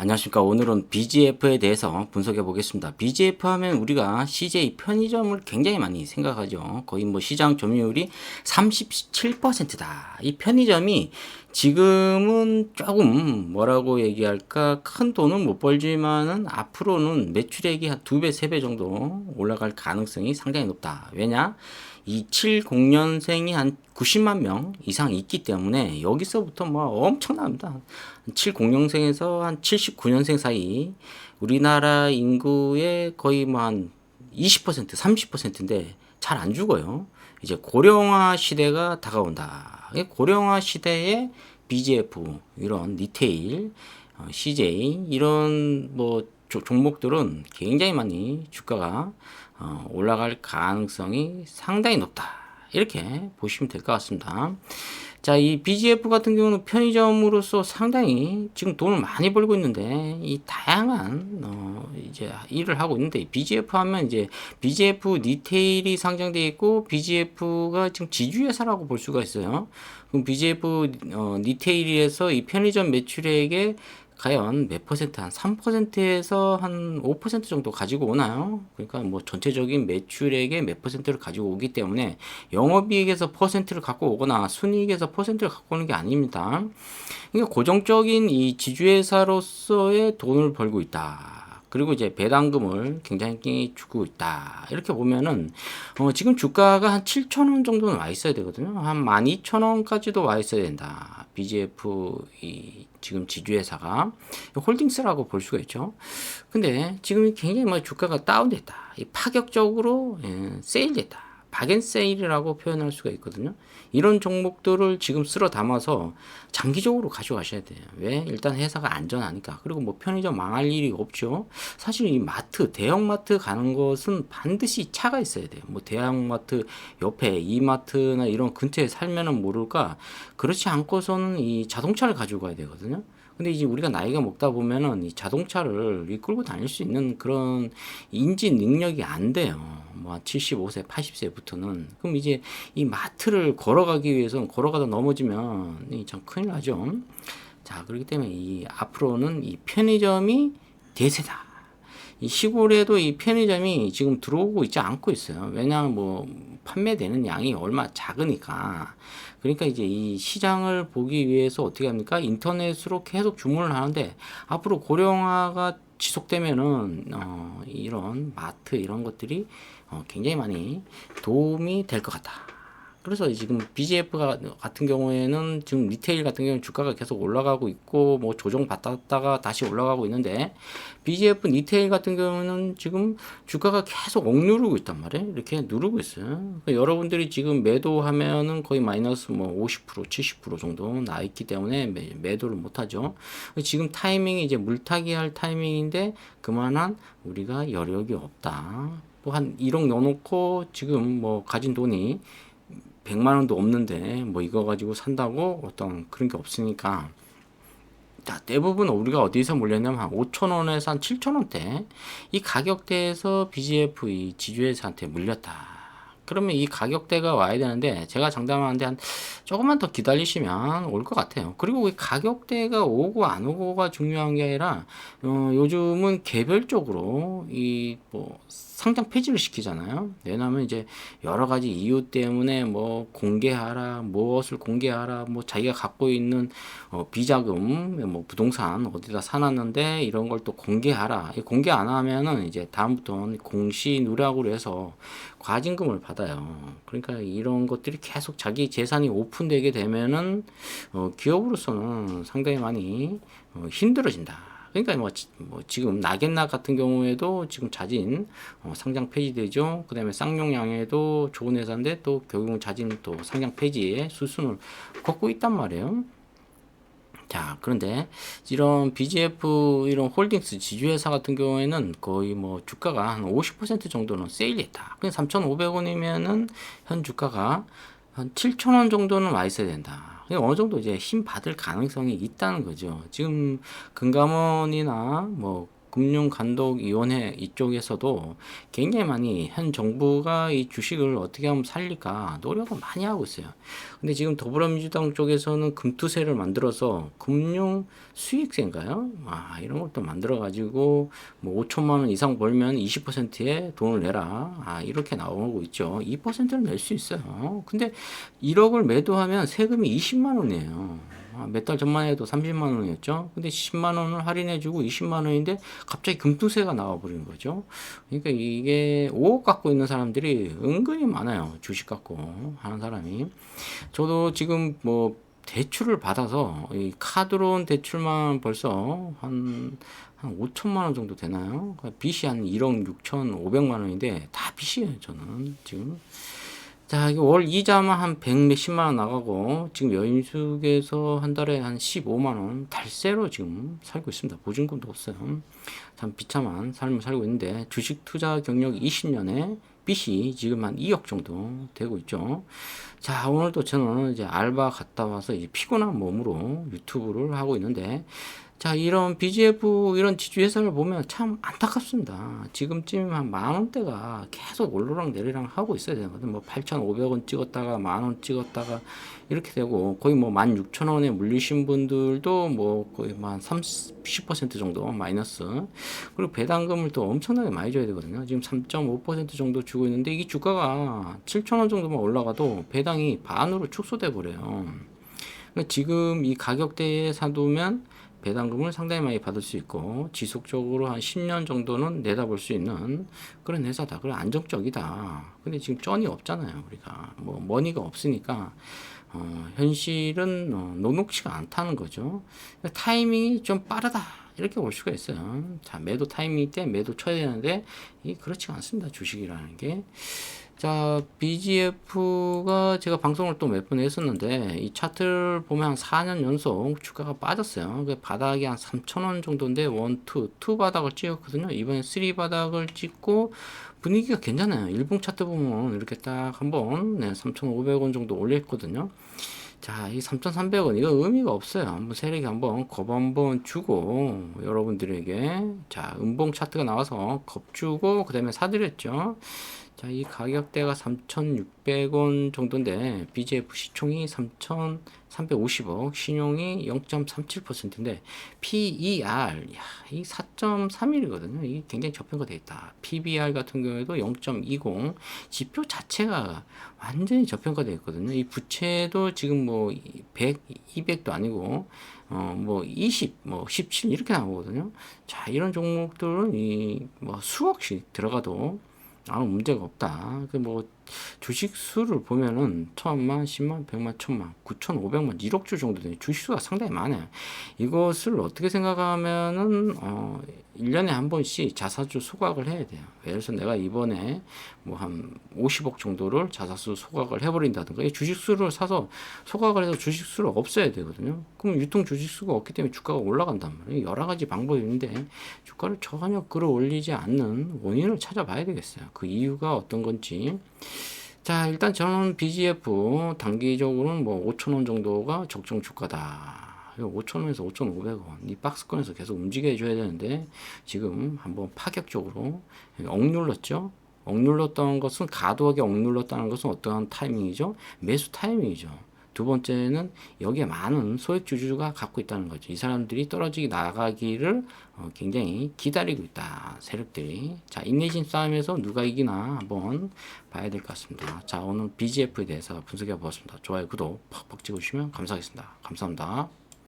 안녕하십니까. 오늘은 BGF에 대해서 분석해 보겠습니다. BGF 하면 우리가 CJ 편의점을 굉장히 많이 생각하죠. 거의 뭐 시장 점유율이 37%다. 이 편의점이 지금은 조금 뭐라고 얘기할까, 큰 돈은 못 벌지만은 앞으로는 매출액이 한 2배, 3배 정도 올라갈 가능성이 상당히 높다. 왜냐? 이 70년생이 한 90만 명 이상 있기 때문에 여기서부터 뭐 엄청납니다. 70년생에서 한 79년생 사이 우리나라 인구의 거의 뭐 한 20%, 30%인데 잘 안 죽어요. 이제 고령화 시대가 다가온다. 고령화 시대에 BGF 이런 리테일, CJ 이런 뭐 종목들은 굉장히 많이 주가가 올라갈 가능성이 상당히 높다. 이렇게 보시면 될 것 같습니다. 자, 이 BGF 같은 경우는 편의점으로서 상당히 지금 돈을 많이 벌고 있는데, 이 다양한, 이제 일을 하고 있는데, BGF 하면 이제 BGF 리테일이 상장되어 있고, BGF가 지금 지주회사라고 볼 수가 있어요. 그럼 BGF, 리테일에서 이 편의점 매출액에 과연 몇 퍼센트, 한 3%에서 한 5% 정도 가지고 오나요? 그러니까 뭐 전체적인 매출액의 몇 퍼센트를 가지고 오기 때문에 영업이익에서 퍼센트를 갖고 오거나 순이익에서 퍼센트를 갖고 오는 게 아닙니다. 그러니까 고정적인 이 지주회사로서의 돈을 벌고 있다. 그리고 이제 배당금을 굉장히 주고 있다. 이렇게 보면은 지금 주가가 한 7,000원 정도는 와 있어야 되거든요. 한 12,000원까지도 와 있어야 된다. BGF 이 지금 지주회사가 홀딩스라고 볼 수가 있죠. 근데 지금 굉장히 뭐 주가가 다운됐다. 이 파격적으로 세일됐다. 박앤세일이라고 표현할 수가 있거든요. 이런 종목들을 지금 쓸어 담아서 장기적으로 가져가셔야 돼요. 왜? 일단 회사가 안전하니까. 그리고 뭐 편의점 망할 일이 없죠. 사실 이 마트, 대형마트 가는 것은 반드시 차가 있어야 돼요. 뭐 대형마트 옆에 이마트나 이런 근처에 살면은 모를까. 그렇지 않고서는 이 자동차를 가지고 가야 되거든요. 근데 이제 우리가 나이가 먹다 보면은 이 자동차를 끌고 다닐 수 있는 그런 인지 능력이 안 돼요. 뭐 75세, 80세부터는. 그럼 이제 이 마트를 걸어가기 위해서는 걸어가다 넘어지면 참 큰일 나죠. 자, 그렇기 때문에 이 앞으로는 이 편의점이 대세다. 이 시골에도 이 편의점이 지금 들어오고 있지 않고 있어요. 왜냐하면 뭐 판매되는 양이 얼마 작으니까. 그러니까 이제 이 시장을 보기 위해서 어떻게 합니까? 인터넷으로 계속 주문을 하는데 앞으로 고령화가 지속되면은 이런 마트 이런 것들이 굉장히 많이 도움이 될 것 같다. 그래서 지금 BGF 같은 경우에는 지금 리테일 같은 경우는 주가가 계속 올라가고 있고 뭐 조정 받았다가 다시 올라가고 있는데 BGF 리테일 같은 경우는 지금 주가가 계속 억누르고 있단 말이에요. 이렇게 누르고 있어요. 그러니까 여러분들이 지금 매도하면은 거의 마이너스 뭐 50%, 70% 정도 나 있기 때문에 매도를 못 하죠. 지금 타이밍이 이제 물타기 할 타이밍인데 그만한 우리가 여력이 없다. 또 한 1억 넣어놓고 지금 뭐 가진 돈이 100만 원도 없는데 뭐 이거 가지고 산다고 어떤 그런 게 없으니까. 자, 대부분 우리가 어디서 몰렸냐면 한 5천 원에서 한 7천 원대 이 가격대에서 BGF 이 지주회사한테 물렸다. 그러면 이 가격대가 와야 되는데 제가 장담하는데 한 조금만 더 기다리시면 올 것 같아요. 그리고 이 가격대가 오고 안 오고가 중요한 게 아니라 요즘은 개별적으로 이 뭐 상장 폐지를 시키잖아요. 왜냐하면 이제 여러 가지 이유 때문에 뭐 공개하라, 무엇을 공개하라, 뭐 자기가 갖고 있는 비자금, 뭐 부동산 어디다 사놨는데 이런 걸 또 공개하라. 공개 안 하면은 이제 다음부터는 공시 누락으로 해서 과징금을 받아요. 그러니까 이런 것들이 계속 자기 재산이 오픈되게 되면은 기업으로서는 상당히 많이 힘들어진다. 그러니까 뭐 지금 나겐나 같은 경우에도 지금 자진 상장 폐지되죠. 그다음에 쌍용양에도 좋은 회사인데 또 결국은 자진 또 상장 폐지의 수순을 걷고 있단 말이에요. 자, 그런데 이런 BGF 이런 홀딩스 지주회사 같은 경우에는 거의 뭐 주가가 한 50% 정도는 세일했다. 그냥 3,500원이면은 현 주가가 한 7,000원 정도는 와 있어야 된다. 어느 정도 이제 힘 받을 가능성이 있다는 거죠. 지금 금감원이나 뭐 금융감독위원회 이쪽에서도 굉장히 많이 현 정부가 이 주식을 어떻게 하면 살릴까 노력을 많이 하고 있어요. 근데 지금 더불어민주당 쪽에서는 금투세를 만들어서 금융 수익세인가요? 이런 것도 만들어 가지고 뭐 5천만 원 이상 벌면 20%의 돈을 내라. 이렇게 나오고 있죠. 2%를 낼 수 있어요. 근데 1억을 매도하면 세금이 20만 원이에요. 몇 달 전만 해도 30만 원이었죠. 근데 10만 원을 할인해주고 20만 원인데 갑자기 금투세가 나와버리는 거죠. 그러니까 이게 5억 갖고 있는 사람들이 은근히 많아요. 주식 갖고 하는 사람이. 저도 지금 뭐 대출을 받아서 이 카드로 온 대출만 벌써 한 5천만 원 정도 되나요? 빚이 한 1억 6천5백만 원인데 다 빚이에요. 저는 지금. 자, 이게 월 이자만 한 100 몇십만 원 나가고 지금 여인숙에서 한 달에 한 15만 원 달세로 지금 살고 있습니다. 보증금도 없어요. 참 비참한 삶을 살고 있는데 주식 투자 경력 20년에 빚이 지금 한 2억 정도 되고 있죠. 자, 오늘도 저는 이제 알바 갔다 와서 이제 피곤한 몸으로 유튜브를 하고 있는데 자, 이런 BGF 이런 지주회사를 보면 참 안타깝습니다. 지금쯤 한 만 원대가 계속 올르락 내리락 하고 있어야 되거든. 뭐 8,500원 찍었다가 만 원 찍었다가 이렇게 되고 거의 뭐 16,000원에 물리신 분들도 뭐 거의 한 30% 정도 마이너스. 그리고 배당금을 또 엄청나게 많이 줘야 되거든요. 지금 3.5% 정도 주고 있는데 이게 주가가 7,000원 정도만 올라가도 배당이 반으로 축소돼 버려요. 그러니까 지금 이 가격대에 사두면 배당금을 상당히 많이 받을 수 있고 지속적으로 한 10년 정도는 내다볼 수 있는 그런 회사다. 그래 안정적이다. 근데 지금 쩐이 없잖아요. 우리가 뭐 머니가 없으니까 현실은 녹록치가 않다는 거죠. 그러니까 타이밍이 좀 빠르다. 이렇게 볼 수가 있어요. 자, 매도 타이밍 때 매도 쳐야 되는데 그렇지가 않습니다. 주식이라는 게. 자, BGF가 제가 방송을 또 몇 번 했었는데 이 차트를 보면 한 4년 연속 주가가 빠졌어요. 그 바닥이 한 3,000원 정도인데 1, 2 바닥을 찍었거든요. 이번에 3 바닥을 찍고 분위기가 괜찮아요. 일봉 차트 보면 이렇게 딱 한번 3,500원 정도 올렸거든요. 자, 이 3,300원 이거 의미가 없어요. 한번 세력이 한번 겁 한번 주고 여러분들에게 자, 음봉 차트가 나와서 겁 주고 그다음에 사드렸죠. 자, 이 가격대가 3,600원 정도인데 BGF 시총이 3,350억, 신용이 0.37%인데 PER, 이 4.31이거든요. 이게 굉장히 저평가되어 있다. PBR 같은 경우에도 0.20, 지표 자체가 완전히 저평가되어 있거든요. 이 부채도 지금 뭐 100, 200도 아니고 뭐 20, 뭐 17 이렇게 나오거든요. 자, 이런 종목들은 이 뭐 수억씩 들어가도 아무 문제가 없다. 그 뭐 주식 수를 보면은 1,000만, 10만, 100만, 1,000만, 9,500만, 1억 주 정도 되는 주식 수가 상당히 많아요. 이것을 어떻게 생각하면은 1년에 한 번씩 자사주 소각을 해야 돼요. 예를 들어서 내가 이번에 뭐 한 50억 정도를 자사주 소각을 해버린다든가 이 주식수를 사서 소각을 해서 주식수를 없애야 되거든요. 그럼 유통 주식수가 없기 때문에 주가가 올라간단 말이에요. 여러 가지 방법이 있는데 주가를 전혀 끌어올리지 않는 원인을 찾아봐야 되겠어요. 그 이유가 어떤 건지. 자, 일단 저는 BGF 단기적으로는 뭐 5,000원 정도가 적정 주가다. 5,000원에서 5,500원 이 박스권에서 계속 움직여 줘야 되는데 지금 한번 파격적으로 억눌렀죠. 억눌렀던 것은 과도하게 억눌렀다는 것은 어떠한 타이밍이죠? 매수 타이밍이죠. 두 번째는 여기에 많은 소액주주가 갖고 있다는 거죠. 이 사람들이 떨어지기 나가기를 굉장히 기다리고 있다. 세력들이. 자, 인내심 싸움에서 누가 이기나 한번 봐야 될 것 같습니다. 자, 오늘 BGF에 대해서 분석해 보았습니다. 좋아요, 구독 팍팍 찍어주시면 감사하겠습니다. 감사합니다.